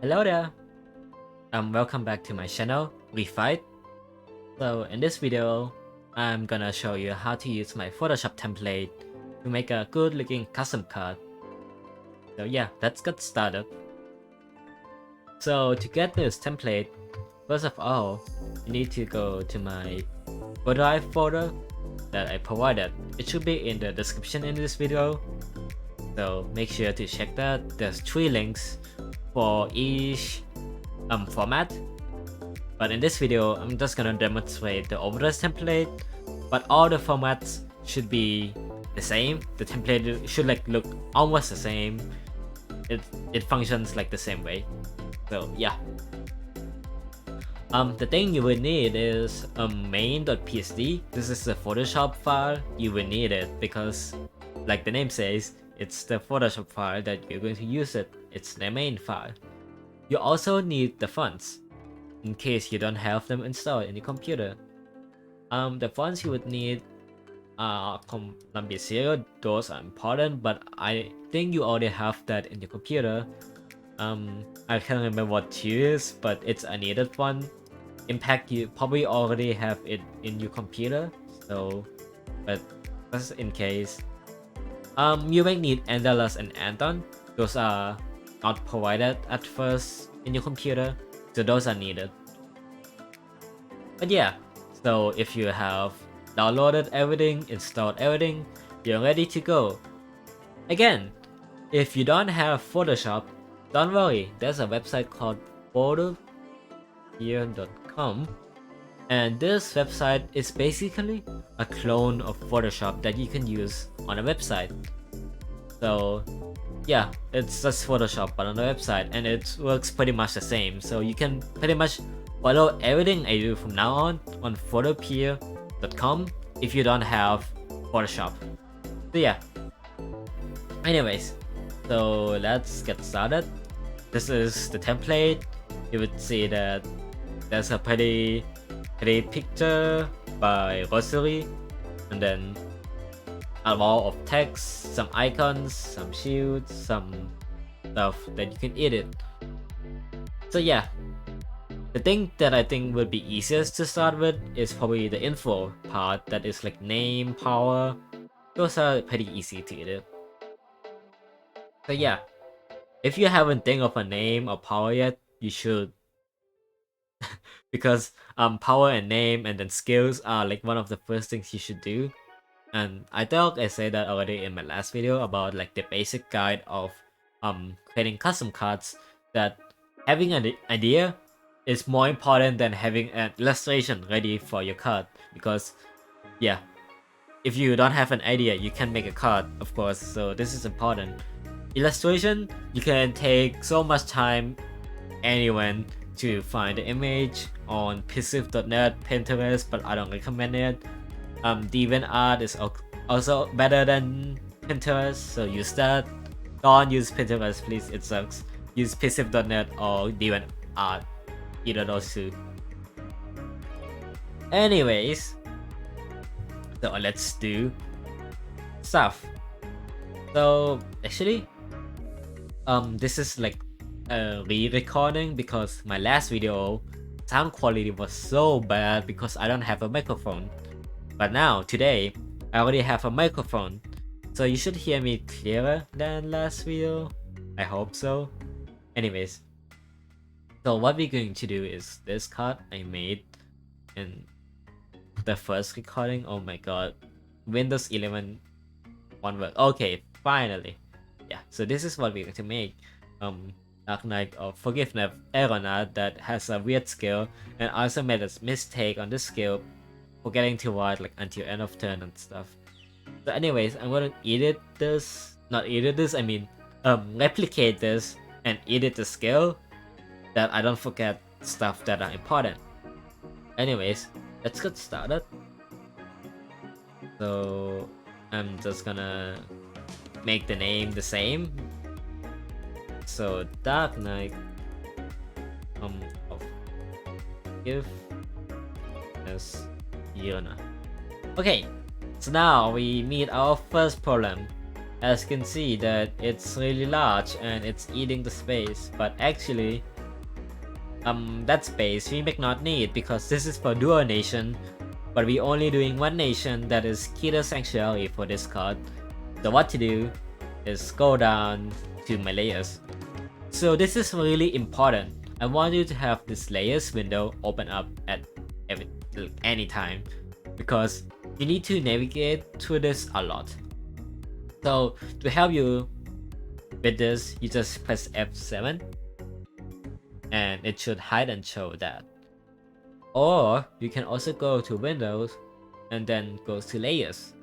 Hello there, welcome back to my channel, Refight. So in this video, I'm gonna show you how to use my Photoshop template to make a good looking custom card. So yeah, let's get started. So to get this template, first of all, you need to go to my Drive folder that I provided. It should be in the description in this video. So make sure to check that. There's 3 links for each format. But in this video, I'm just gonna demonstrate the overdraft template, but all the formats should be the same. The template should look almost the same. It functions like the same way. So yeah. The thing you will need is main.psd. This is the Photoshop file. You will need it because, like the name says, it's the Photoshop file that you're going to use it. It's the main file. You also need the fonts, in case you don't have them installed in your computer. The fonts you would need are Columbia Zero. Those are important, but I think you already have that in your computer. I can't remember what to use, but it's a needed font. Impact, you probably already have it in your computer, so but just in case. You might need Andalus and Anton. Those are not provided at first in your computer, so those are needed. But yeah, so if you have downloaded everything, installed everything, you're ready to go. Again, if you don't have Photoshop, don't worry, there's a website called photopeer.com, and this website is basically a clone of Photoshop that you can use on a website. So yeah, it's just Photoshop but on the website, and it works pretty much the same. So you can pretty much follow everything I do from now on photopeer.com if you don't have Photoshop. So yeah. Anyways, so let's get started. This is the template. You would see that there's a pretty picture by Rosary, and then a wall of text, some icons, some shields, some stuff that you can edit. So yeah, the thing that I think would be easiest to start with is probably the info part, that is like name, power. Those are pretty easy to edit. So yeah, if you haven't think of a name or power yet, you should. Because power and name and then skills are like one of the first things you should do. And I thought I said that already in my last video about like the basic guide of creating custom cards, that having an idea is more important than having an illustration ready for your card. Because yeah, if you don't have an idea, you can make a card, of course, so this is important. Illustration, you can take so much time anyway to find the image on pixif.net, Pinterest, but I don't recommend it. DeviantArt is also better than Pinterest, so use that. Don't use Pinterest, please, it sucks. Use pixif.net or DeviantArt, either of those two. Anyways, so let's do stuff. So actually, this is like a re-recording because my last video sound quality was so bad because I don't have a microphone. But now, today, I already have a microphone, so you should hear me clearer than last video. I hope so. Anyways, so what we're going to do is this card I made in the first recording. Oh my god, Windows 11 one word. Okay, finally. Yeah, so this is what we're going to make. Dark Knight of Forgiveness Aeronaut that has a weird skill, and also made a mistake on this skill, forgetting to write like until end of turn and stuff. So anyways, I'm gonna replicate this and edit the skill, that I don't forget stuff that are important. Anyways, let's get started. So I'm just gonna make the name the same. So Dark Knight of Forgiveness. Okay, so now we meet our first problem. As you can see that it's really large and it's eating the space, but actually that space we may not need because this is for dual nation, but we only doing one nation, that is Keter Sanctuary for this card. So what to do is go down to my layers. So this is really important. I want you to have this layers window open up at any time because you need to navigate through this a lot. So to help you with this, you just press F7 and it should hide and show that. Or you can also go to Windows and then go to Layers.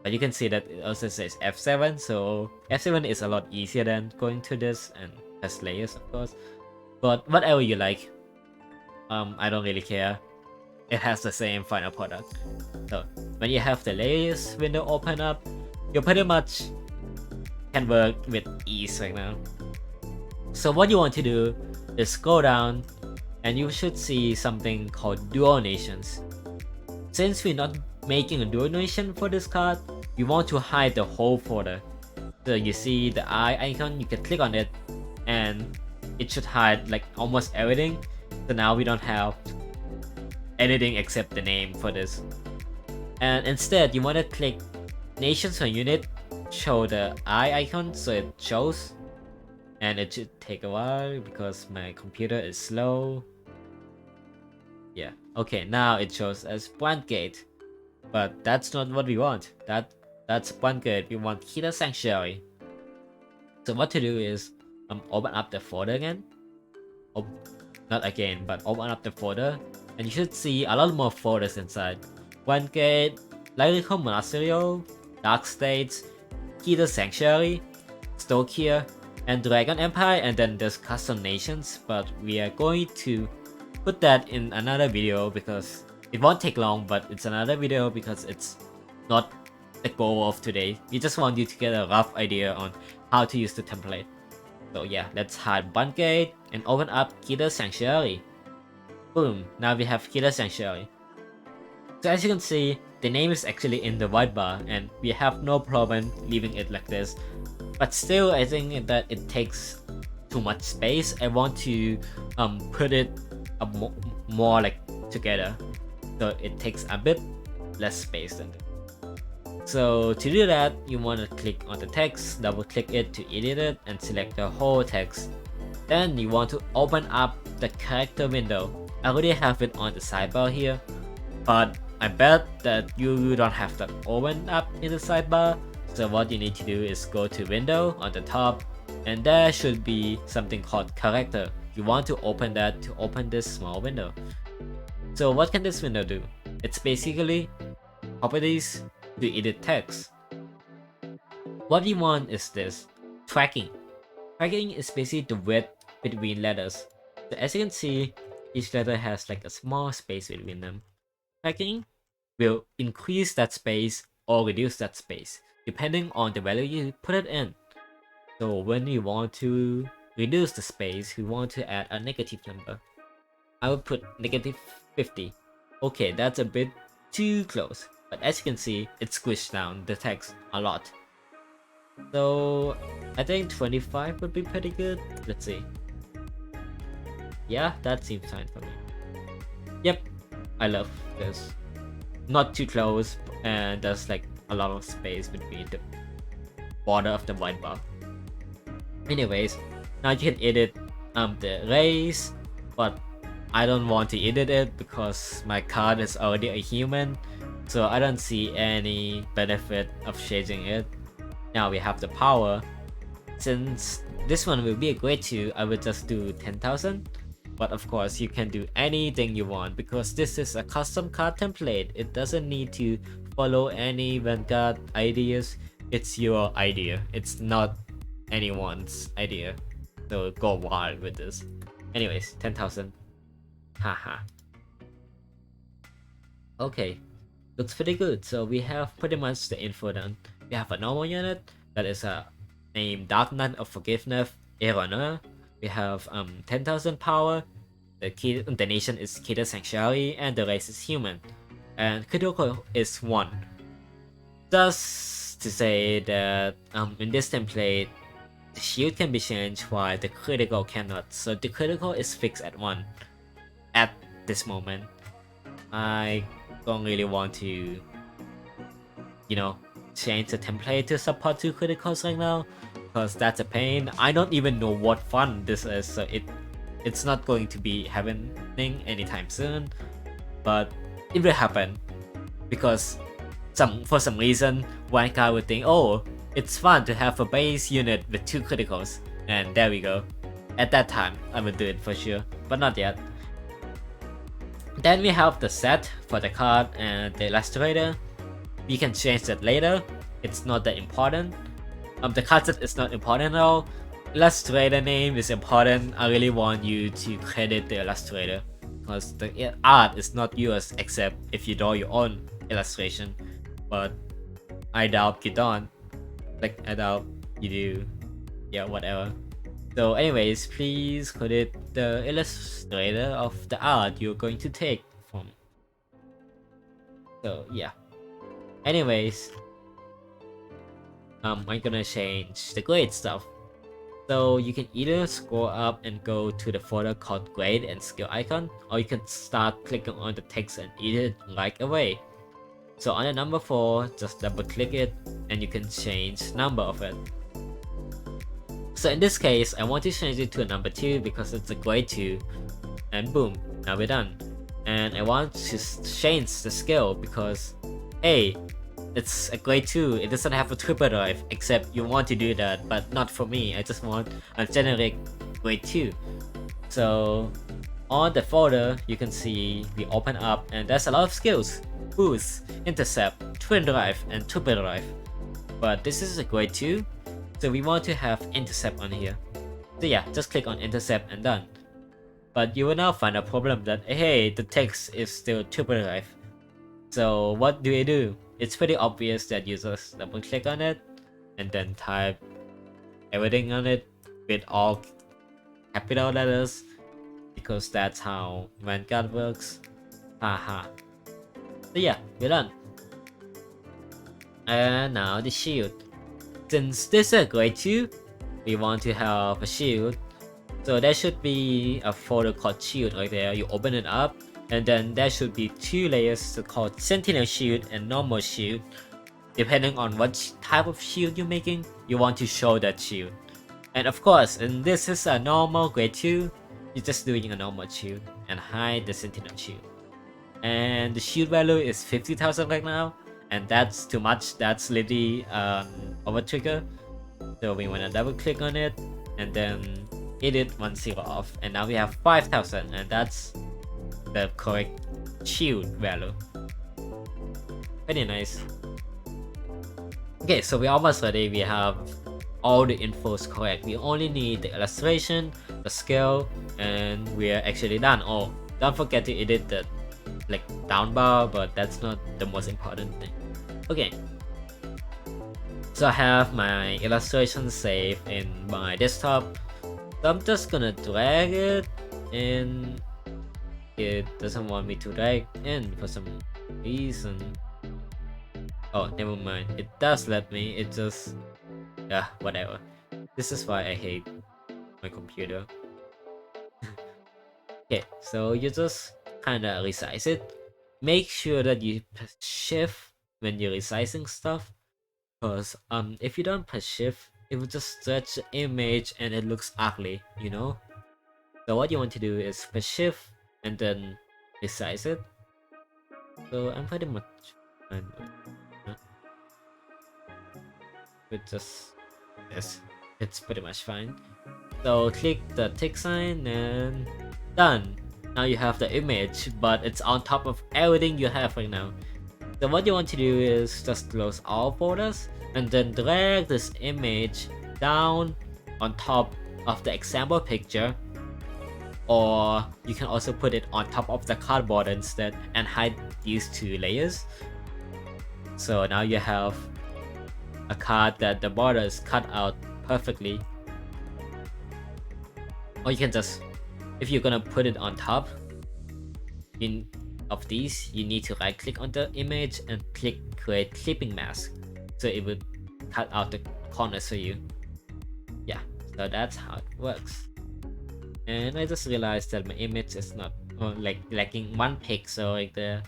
But you can see that it also says F7, so F7 is a lot easier than going to this and press Layers, of course. But whatever you like, I don't really care. It has the same final product. So when you have the Layers window open up, you pretty much can work with ease right now. So what you want to do is go down and you should see something called dual nations. Since we're not making a dual nation for this card, we want to hide the whole folder. So you see the eye icon, you can click on it and it should hide like almost everything. So now we don't have anything except the name for this. And instead you want to click nations per unit, show the eye icon so it shows. And it should take a while because my computer is slow. Yeah, okay, now it shows as point gate. But that's not what we want. That's point gate. We want Keter Sanctuary. So what to do is open up the folder again. Not again, but open up the folder. And you should see a lot more folders inside. Point gate, Lyrical Monasterio, Dark States, Keter Sanctuary, Stokia, and Dragon Empire, and then there's custom nations, but we are going to put that in another video because it won't take long, but it's another video because it's not the goal of today. We just want you to get a rough idea on how to use the template. So yeah, let's hide Bun Gate and open up Keter Sanctuary. Boom, now we have Keter Sanctuary. So as you can see, the name is actually in the white bar and we have no problem leaving it like this. But still, I think that it takes too much space. I want to put it more like together, so it takes a bit less space than that. So to do that, you want to click on the text, double click it to edit it, and select the whole text. Then you want to open up the character window. I already have it on the sidebar here, but I bet that you don't have that open up in the sidebar. So what you need to do is go to window on the top and there should be something called character. You want to open that to open this small window. So what can this window do? It's basically properties to edit text. What we want is this, tracking. Tracking is basically the width between letters. So as you can see, each letter has like a small space between them. Tracking will increase that space or reduce that space, depending on the value you put it in. So when you want to reduce the space, we want to add a negative number. I will put -50. Okay, that's a bit too close, but as you can see, it squished down the text a lot. So I think 25 would be pretty good. Let's see. Yeah, that seems fine for me. Yep, I love this. Not too close, and there's like a lot of space between the border of the white bar. Anyways, now you can edit the race, but I don't want to edit it because my card is already a human, so I don't see any benefit of changing it. Now we have the power. Since this one will be a grade 2, I will just do 10,000. But of course, you can do anything you want because this is a custom card template. It doesn't need to follow any Vanguard ideas. It's your idea. It's not anyone's idea. So go wild with this. Anyways, 10,000. Haha. Okay, looks pretty good. So we have pretty much the info done. We have a normal unit that is named Dark Knight of Forgiveness, Error. We have 10,000 power. The nation is Keter Sanctuary and the race is human. And critical is 1. Just to say that in this template, the shield can be changed while the critical cannot. So the critical is fixed at 1 at this moment. I don't really want to, you know, change the template to support 2 criticals right now, because that's a pain. I don't even know what fun this is, so it's not going to be happening anytime soon, but it will happen because for some reason one guy would think, oh, it's fun to have a base unit with 2 criticals, and there we go. At that time I will do it for sure, but not yet. Then we have the set for the card and the illustrator. You can change that later, it's not that important. The card set is not important at all. Illustrator name is important. I really want you to credit the illustrator, because the art is not yours except if you draw your own illustration, but I doubt you don't. Like, I doubt you do. Yeah, whatever. So anyways, please credit the illustrator of the art you're going to take from. So yeah. Anyways, I'm gonna change the grade stuff. So you can either scroll up and go to the folder called grade and skill icon, or you can start clicking on the text and edit right away. So on the number 4, just double click it and you can change number of it. So in this case, I want to change it to a number 2 because it's a grade 2, and boom, now we're done. And I want to change the skill because, hey, it's a grade 2, it doesn't have a triple drive, except you want to do that, but not for me. I just want a generic grade 2. So on the folder, you can see we open up and there's a lot of skills: boost, intercept, twin drive, and triple drive. But this is a grade 2, so we want to have intercept on here. So yeah, just click on intercept and done. But you will now find a problem that, hey, the text is still triple drive. So what do we do? It's pretty obvious that you just double click on it and then type everything on it with all capital letters, because that's how Vanguard works. Haha. So yeah, we're done. And now the shield. Since this is a grade 2, we want to have a shield. So there should be a folder called shield right there. You open it up, and then there should be 2 layers called Sentinel Shield and Normal Shield. Depending on what type of shield you're making, you want to show that shield. And of course, and this is a normal grade 2, you're just doing a normal shield and hide the Sentinel Shield. And the shield value is 50,000 right now, and that's too much. That's literally over trigger. So we want to double click on it and then edit 10 off, and now we have 5,000, and that's the correct shield value. Pretty nice. Okay, so we're almost ready. We have all the infos correct. We only need the illustration, the scale, and we're actually done. Oh, don't forget to edit the down bar, but that's not the most important thing. Okay, so I have my illustration saved in my desktop. So I'm just gonna drag it, and it doesn't want me to drag in for some reason. Oh, never mind. It does let me. It just, yeah, whatever. This is why I hate my computer. Okay, so you just kinda resize it. Make sure that you press shift when you're resizing stuff, because if you don't press shift, it will just stretch the image and it looks ugly, you know? So what you want to do is press shift and then resize it. So I'm pretty much fine with just this. It's pretty much fine. So click the tick sign and done. Now you have the image, but it's on top of everything you have right now. So what you want to do is just close all folders and then drag this image down on top of the example picture, or you can also put it on top of the cardboard instead and hide these 2 layers. So now you have a card that the border is cut out perfectly. Or you can just, if you're gonna put it on top of these, you need to right click on the image and click create clipping mask, so it will cut out the corners for you. Yeah, So that's how it works. And I just realized that my image is not like lacking 1 pixel right there.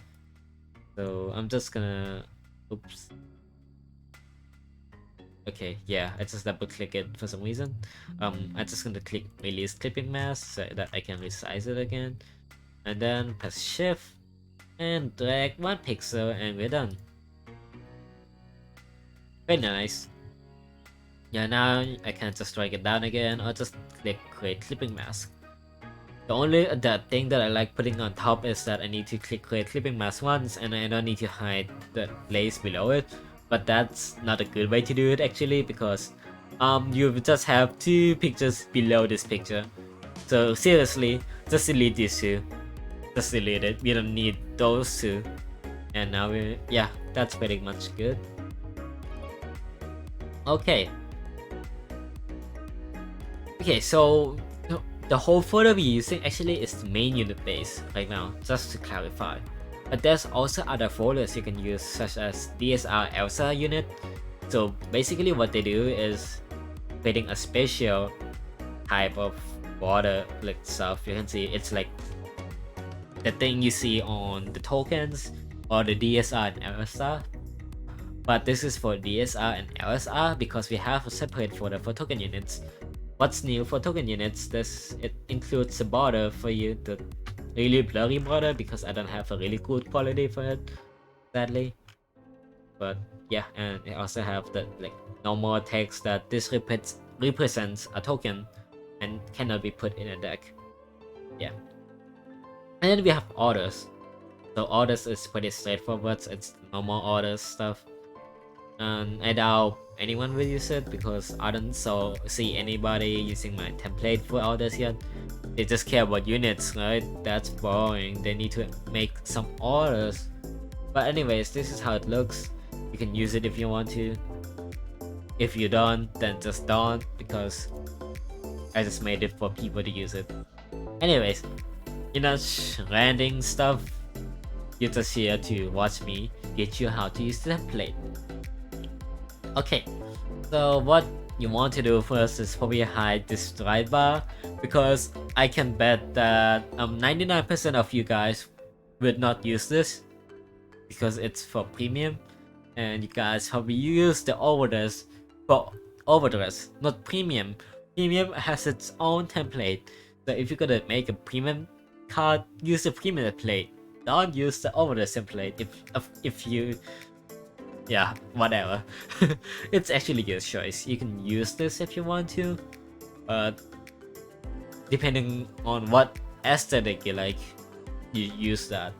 So I'm just gonna, oops. Okay, yeah, I just double click it for some reason. I'm just gonna click release clipping mask so that I can resize it again. And then press shift and drag 1 pixel and we're done. Very nice. Yeah, now I can just drag it down again or just click create clipping mask. The only thing that I like putting on top is that I need to click create clipping mask once and I don't need to hide the layers below it. But that's not a good way to do it actually, because you just have 2 pictures below this picture. So seriously, just delete these 2. Just delete it. We don't need those 2. And now yeah, that's pretty much good. Okay. Okay, so the whole folder we're using actually is the main unit base right now, just to clarify. But there's also other folders you can use, such as DSR ELSA unit. So basically what they do is creating a special type of border like stuff. You can see it's like the thing you see on the tokens or the DSR and ELSA. But this is for DSR and LSR because we have a separate folder for token units. What's new for token units? It includes a border for you, the really blurry border, because I don't have a really good quality for it, sadly. But yeah, and I also have the like normal text that this represents a token and cannot be put in a deck. Yeah. And then we have orders. So orders is pretty straightforward. It's normal orders stuff. And I doubt anyone will use it because I don't see anybody using my template for orders yet. They just care about units, right? That's boring. They need to make some orders. But anyways, this is how it looks. You can use it if you want to. If you don't, then just don't, because I just made it for people to use it. Anyways, you're not ranting stuff. You're just here to watch me teach you how to use the template. Okay, so what you want to do first is probably hide this right bar, because I can bet that 99% of you guys would not use this because it's for premium, and you guys probably use the overdress for overdress, not premium. Premium has its own template, so if you're gonna make a premium card, use the premium template. Don't use the overdress template if you, yeah, whatever. It's actually your choice. You can use this if you want to, but depending on what aesthetic you like, you use that.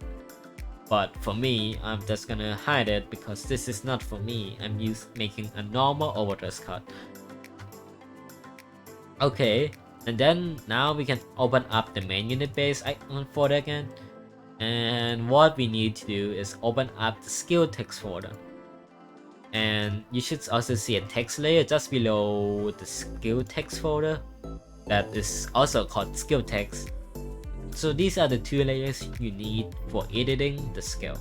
But for me, I'm just gonna hide it because this is not for me. I'm making a normal overdress card. Okay, and then now we can open up the main unit base icon folder again. And what we need to do is open up the skill text folder. And you should also see a text layer just below the skill text folder that is also called skill text. So these are the 2 layers you need for editing the skill.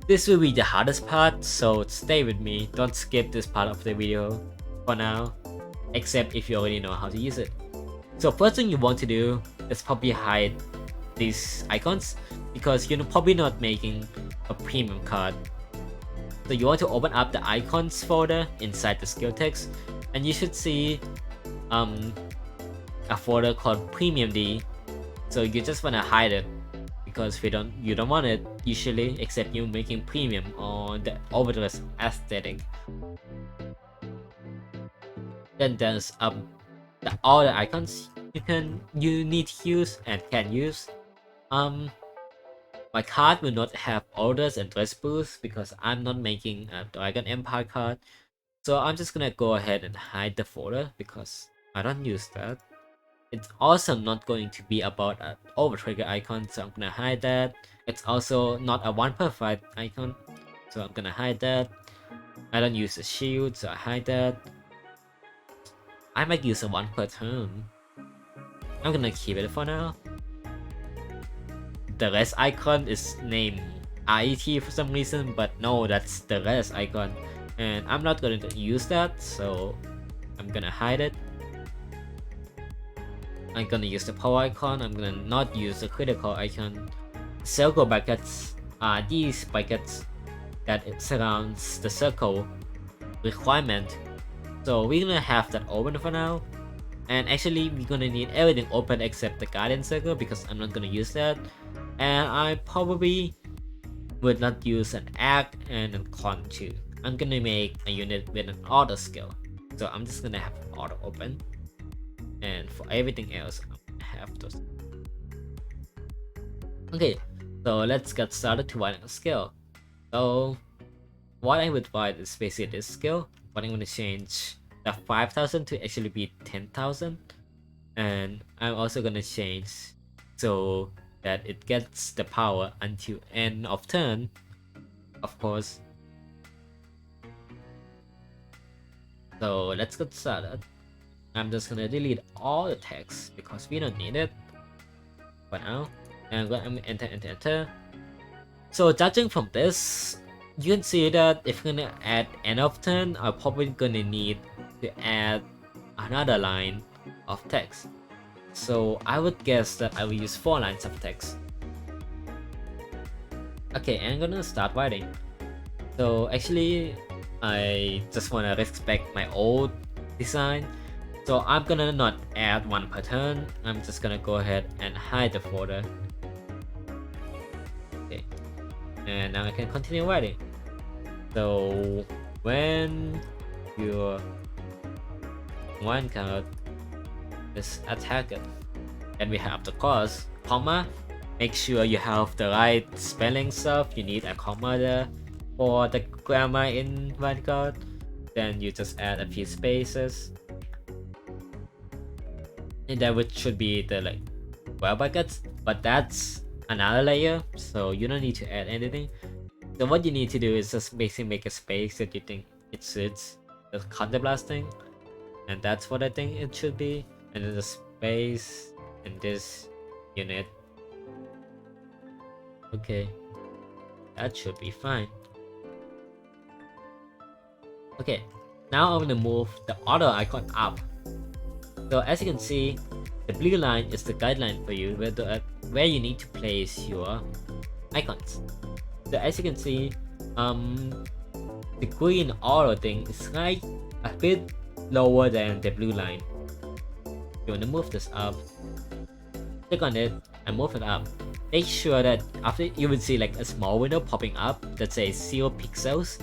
This will be the hardest part, so stay with me. Don't skip this part of the video for now, except if you already know how to use it. So first thing you want to do is probably hide these icons, because you're probably not making a premium card. So you want to open up the icons folder inside the skill text, and you should see a folder called Premium D. So you just want to hide it because you don't want it usually, except you making premium on the overdress aesthetic. Then there's all the icons you need to use and can use. My card will not have orders and dress boosts because I'm not making a Dragon Empire card. So I'm just gonna go ahead and hide the folder because I don't use that. It's also not going to be about an overtrigger icon, so I'm gonna hide that. It's also not a 1/5 icon, so I'm gonna hide that. I don't use a shield, so I hide that. I might use a 1 per turn. I'm gonna keep it for now. The rest icon is named RET for some reason, but no, that's the rest icon, and I'm not going to use that, so I'm gonna hide it. I'm gonna use the power icon. I'm gonna not use the critical icon. Circle brackets are these brackets that it surrounds the circle requirement. So we're gonna have that open for now. And actually we're gonna need everything open except the guardian circle because I'm not gonna use that. And I probably would not use an act and a con too. I'm gonna make a unit with an auto skill. So I'm just gonna have auto open. And for everything else, I'm gonna have those. Okay, so let's get started to writing a skill. So what I would write is basically this skill, but I'm gonna change the 5,000 to actually be 10,000. And I'm also gonna change so that it gets the power until end of turn, of course. So let's get started. I'm just gonna delete all the text because we don't need it for now. And I'm gonna enter. So judging from this, you can see that if you're gonna add end of turn, I'm probably gonna need to add another line of text. So I would guess that I will use 4 lines of text. Okay, and I'm gonna start writing. So actually, I just wanna respect my old design. So I'm gonna not add one per turn. I'm just gonna go ahead and hide the folder. Okay, and now I can continue writing. So when your one card is attacked, and we have the clause, comma, make sure you have the right spelling stuff. You need a comma there for the grammar in Vanguard. Then you just add a few spaces. And that should be the like well brackets, but that's another layer, so you don't need to add anything. So what you need to do is just basically make a space that you think it suits the counter blasting, and that's what I think it should be. And then the space in this unit. Okay, that should be fine. Okay, now I'm gonna move the auto icon up. So as you can see, the blue line is the guideline for you where you need to place your icons. So as you can see, the green auto thing is like a bit lower than the blue line. You want to move this up, click on it and move it up. Make sure that after you will see like a small window popping up that says 0 pixels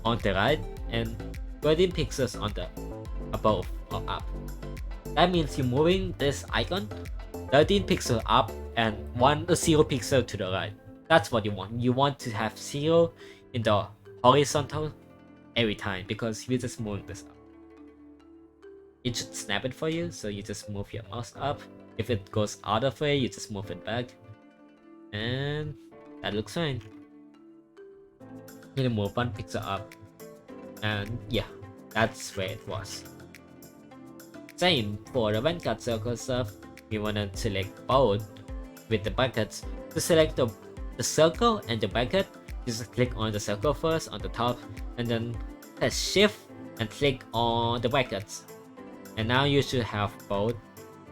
on the right and 13 pixels on the above or up. That means you're moving this icon 13 pixels up and 0 pixel to the right. That's what you want. You want to have 0 in the horizontal every time because you're just moving this up. It should snap it for you, so you just move your mouse up. If it goes out of way, you just move it back. And that looks fine. You can move 1 pixel up. And yeah, that's where it was. Same for the Vanguard circle stuff. We wanna select both with the brackets. To select the circle and the bracket, just click on the circle first on the top and then press shift and click on the brackets. And now you should have both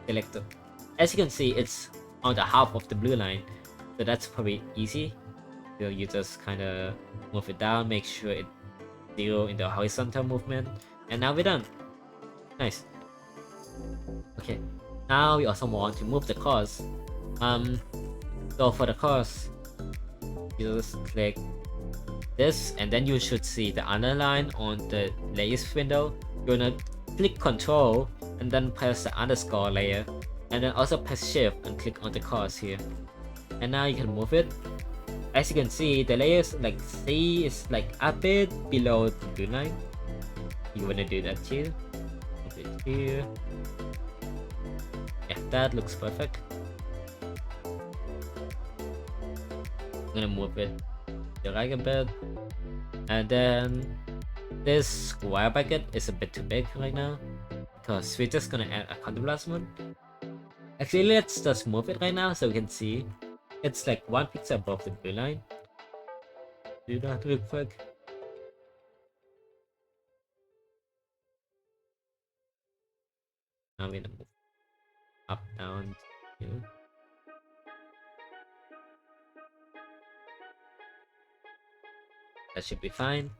selected. As you can see, it's on the half of the blue line, so that's probably easy. So you just kinda move it down, make sure it's 0 in the horizontal movement, and now we're done. Nice. Okay, now we also want to move the course. So for the course, you just click this, and then you should see the underline on the layers window. You're gonna click Control and then press the underscore layer, and then also press Shift and click on the course here. And now you can move it. As you can see, the layers like C is like a bit below the blue line. You wanna do that too. Move it here. Yeah, that looks perfect. I'm gonna move it to the right a bit. And then this square bracket is a bit too big right now because we're just gonna add a counter blast one. Actually, let's just move it right now so we can see. It's like 1 pixel above the blue line. Do that real quick. Now we're gonna move up, down, here. That should be fine.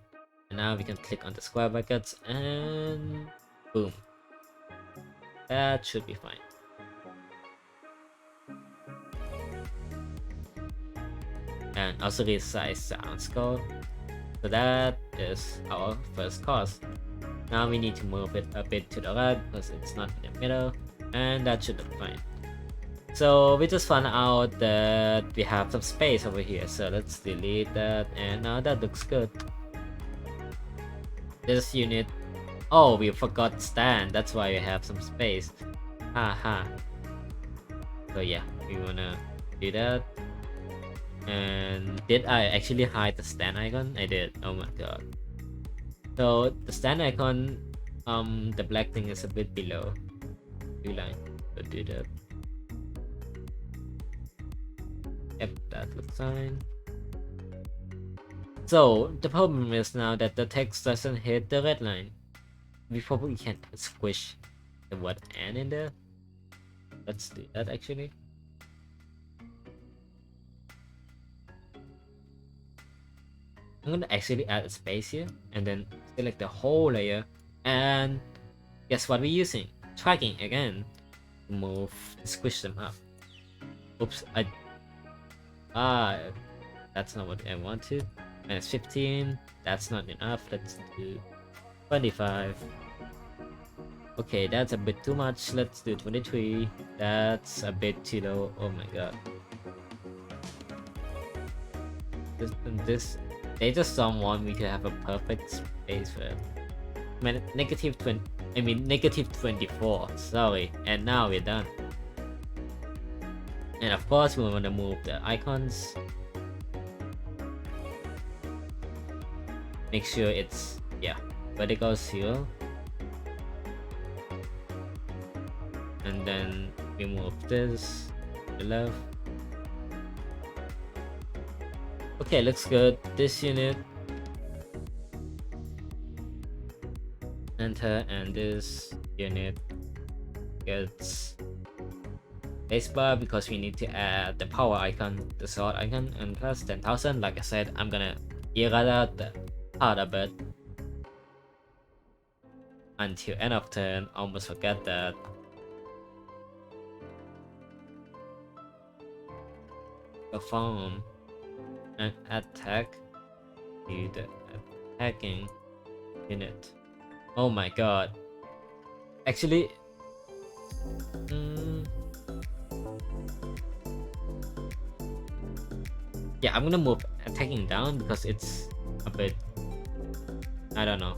And now we can click on the square brackets and boom. That should be fine. And also resize the underscore. So that is our first course. Now we need to move it a bit to the right because it's not in the middle, and that should look fine. So we just found out that we have some space over here, so let's delete that, and now that looks good. This unit, oh, we forgot stand, that's why we have some space. Haha. So yeah, we wanna do that. And did I actually hide the stand icon? I did. Oh my god. So the stand icon, the black thing is a bit below blue line. So do that. Yep, that looks fine. So the problem is now that the text doesn't hit the red line. We probably can squish the word "and" in there. Let's do that actually. I'm gonna actually add a space here and then select the whole layer, and guess what we're using? Tracking again. Move, squish them up. Oops, that's not what I want to. Minus 15, that's not enough. Let's do 25. Okay, that's a bit too much. Let's do 23. That's a bit too low. Oh my god. They just don't want me to have a perfect space for it. Negative 20. I mean negative 24. Sorry. And now we're done. And of course we want to move the icons. Make sure it's, yeah, vertical 0. And then we move this to the left. Okay, looks good. This unit, enter, and this unit gets spacebar because we need to add the power icon, the sword icon, and plus 10,000. Like I said, I'm gonna erase out the part a bit until end of turn. Almost forget that. Perform an attack to the attacking unit. Oh my god. Actually, yeah, I'm gonna move attacking down because it's a bit, I don't know.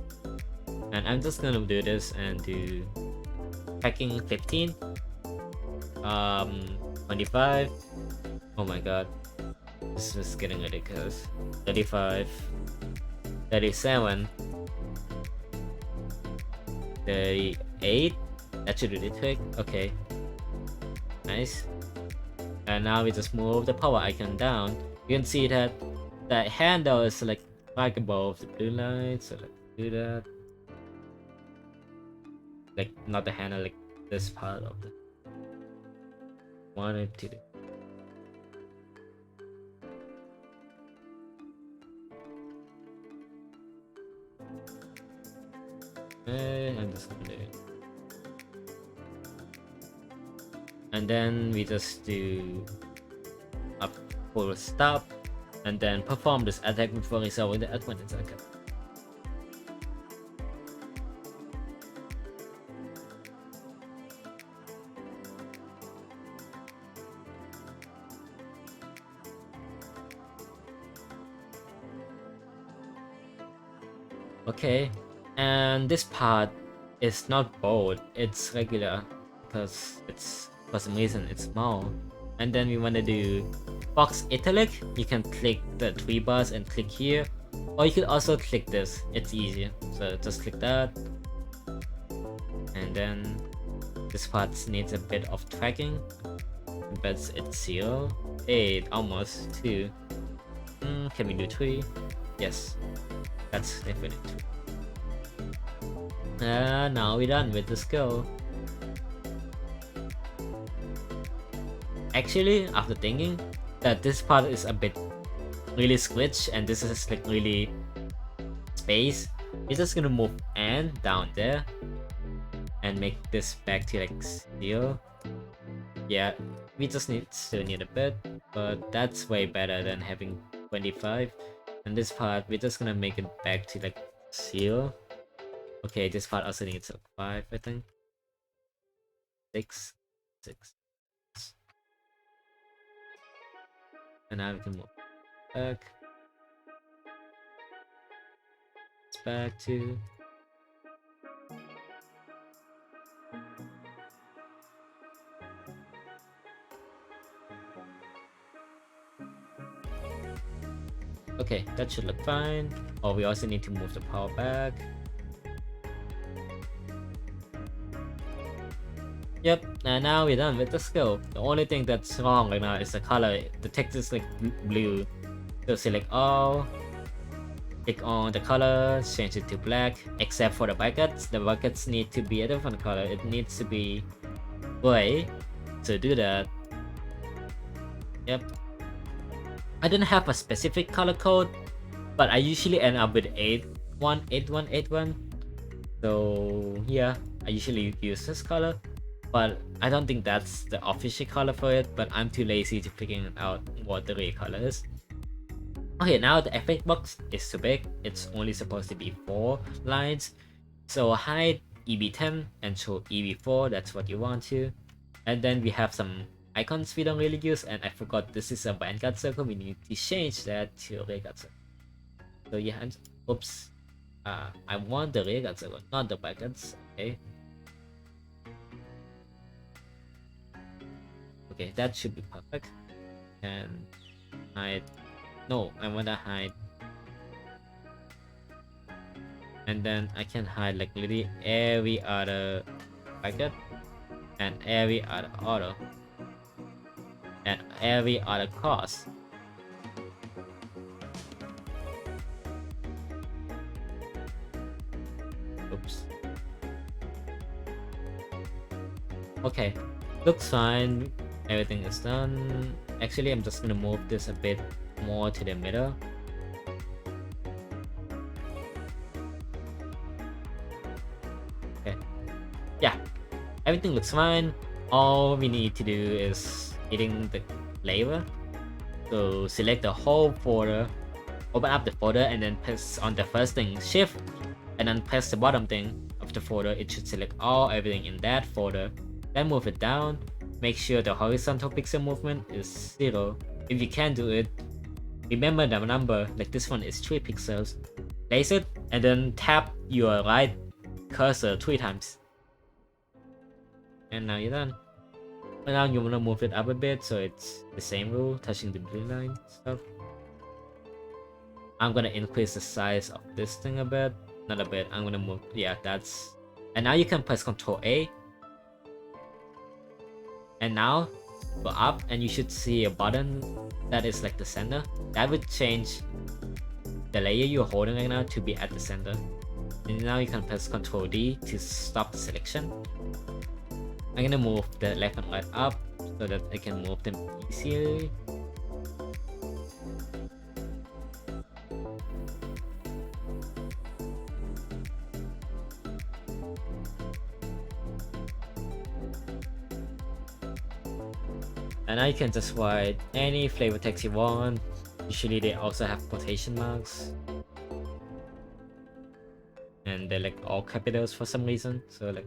And I'm just gonna do this and do attacking 15, 25. Oh my god, this is getting ridiculous. 35, 37, 38. That should do the trick. Okay, nice. And now we just move the power icon down. You can see that the handle is like right above the blue line, so let's do that. Like not the handle, like this part of the wanted to do. And I'm just gonna do it. And then we just do a full stop and then perform this attack before resolving the advantage icon. Okay, and this part is not bold, it's regular because it's, for some reason it's small. And then we want to do box italic. You can click the 3 bars and click here, or you can also click this, it's easier. So just click that, and then this part needs a bit of tracking, but it's 0, 8, almost 2. Can we do 3? Yes, that's definitely 2. Now we're done with the skill. actually, after thinking, that this part is a bit really squished and this is like really space, we're just gonna move N down there and make this back to like 0. Yeah, we just still need a bit, but that's way better than having 25. And this part, we're just gonna make it back to like 0. Okay, this part also needs a 5, I think. 6. 6. And now we can move back. It's back to... Okay, that should look fine. Oh, we also need to move the power back. Yep, and now we're done with the skill. The only thing that's wrong right now is the color. The text is like blue. So select all, click on the color, change it to black, except for the buckets. The buckets need to be a different color. It needs to be gray. To do that, yep. I don't have a specific color code, but I usually end up with 818181. So yeah, I usually use this color, but I don't think that's the official color for it, but I'm too lazy to figure out what the real color is. Okay, now the effect box is too big. It's only supposed to be 4 lines. So hide EB10 and show EB4, that's what you want to. And then we have some icons we don't really use, and I forgot this is a vanguard circle. We need to change that to rearguard circle. So yeah, and oops. I want the rearguard circle, not the vanguards. Okay. Okay, that should be perfect. And hide. No, I wanna hide. And then I can hide like literally every other vanguard and every other auto and every other cross. Oops. Okay, looks fine. Everything is done. Actually, I'm just gonna move this a bit more to the middle. Okay. Yeah, everything looks fine. All we need to do is hitting the layer. So select the whole folder, open up the folder, and then press on the first thing, shift, and then press the bottom thing of the folder. It should select everything in that folder. Then move it down. Make sure the horizontal pixel movement is 0. If you can't do it, remember the number, like this one is 3 pixels. Place it, and then tap your right cursor 3 times. And now you're done. And now you wanna move it up a bit so it's the same rule, touching the blue line stuff. I'm gonna increase the size of this thing a bit. Not a bit, I'm gonna move, yeah, that's... And now you can press Ctrl A. And now, go up and you should see a button that is like the center. That would change the layer you're holding right now to be at the center. And now you can press Ctrl D to stop the selection. I'm gonna move the left and right up so that I can move them easily. And now you can just write any flavor text you want. Usually they also have quotation marks. And they're like all capitals for some reason. So like...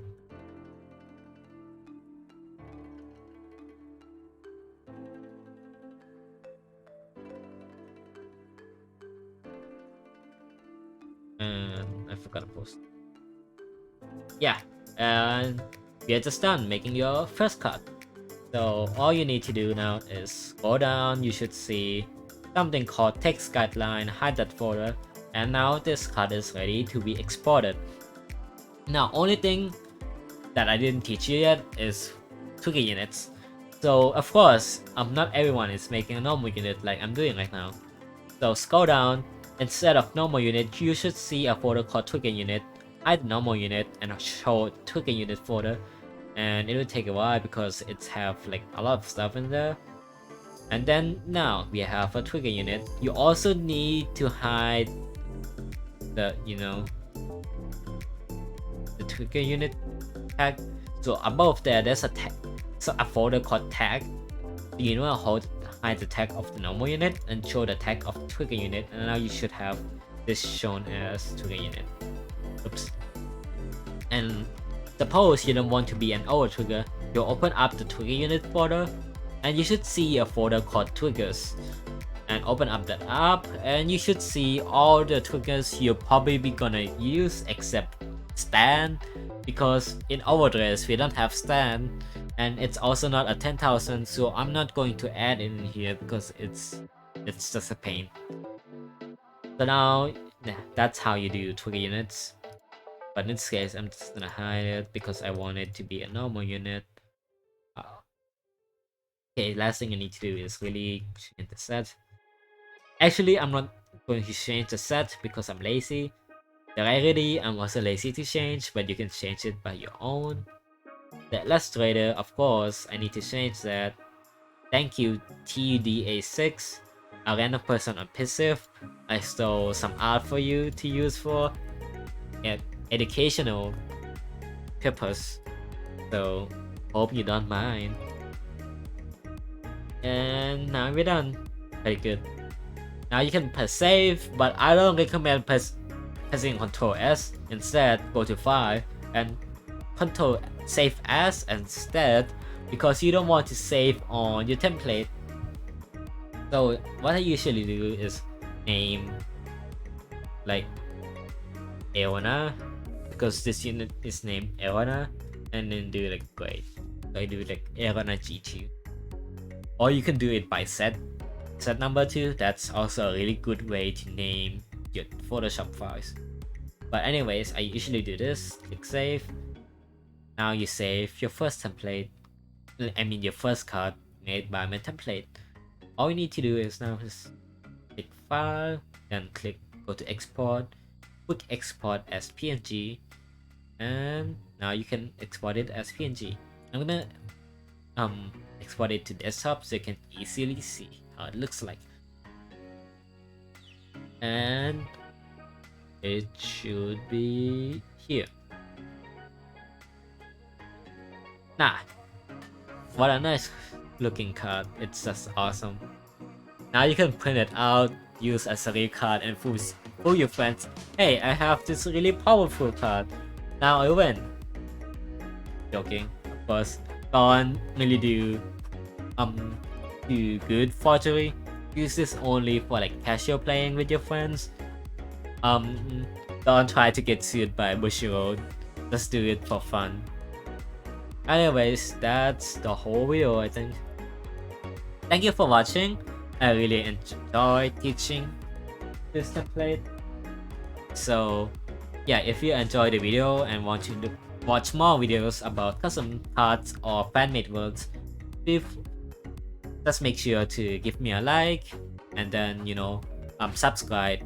And I forgot to post. Yeah, and we are just done making your first card. So all you need to do now is scroll down. You should see something called text guideline, hide that folder, and now this card is ready to be exported. Now only thing that I didn't teach you yet is trigger units. So of course, not everyone is making a normal unit like I'm doing right now. So scroll down, instead of normal unit, you should see a folder called trigger unit. Hide the normal unit and show trigger unit folder. and it will take a while because it's have like a lot of stuff in there. And then now we have a trigger unit. You also need to hide the the trigger unit tag. So above there, there's a tag, so a folder called tag. You know how to hide the tag of the normal unit and show the tag of the trigger unit, and now you should have this shown as trigger unit. Oops. And suppose you don't want to be an over trigger, you open up the trigger unit folder, and you should see a folder called triggers. And open up that up, and you should see all the triggers you're probably gonna use except stand, because in overdress we don't have stand, and it's also not a 10,000, so I'm not going to add it in here because it's just a pain. So now that's how you do trigger units, but in this case I'm just gonna hide it because I want it to be a normal unit. Okay, last thing I need to do is really change the set. Actually, I'm not going to change the set because I'm lazy. The rarity, I'm also lazy to change, but you can change it by your own. The illustrator, of course, I need to change that. Thank you, TUDA6, a random person on Pissif. I stole some art for you to use for educational purpose, so hope you don't mind. And now we're done. Very good. Now you can press save, but I don't recommend pressing Ctrl S. Instead, go to File and Ctrl Save As instead, because you don't want to save on your template. So what I usually do is name like Eona, because this unit is named Eona, and then do like great. So I do like Eona G2. Or you can do it by set number 2. That's also a really good way to name your Photoshop files. But anyways, I usually do this. Click save. Now you save your first template. I mean your first card made by my template. All you need to do is now just click file, then go to export, put export as PNG, and now you can export it as PNG. I'm gonna export it to desktop so you can easily see how it looks like. And it should be here. Nah, what a nice looking card. It's just awesome. Now you can print it out, use as a real card, and fool your friends. Hey, I have this really powerful card. Now I win. Joking, of course. Don't really do good forgery. Use this only for like casual playing with your friends. Don't try to get sued by Bushiroad. Just do it for fun. Anyways, that's the whole video, I think. Thank you for watching. I really enjoy teaching this template. So yeah, if you enjoyed the video and want to watch more videos about custom cards or fan-made worlds, just make sure to give me a like, and then subscribe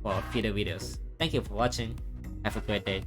for future videos. Thank you for watching. Have a great day.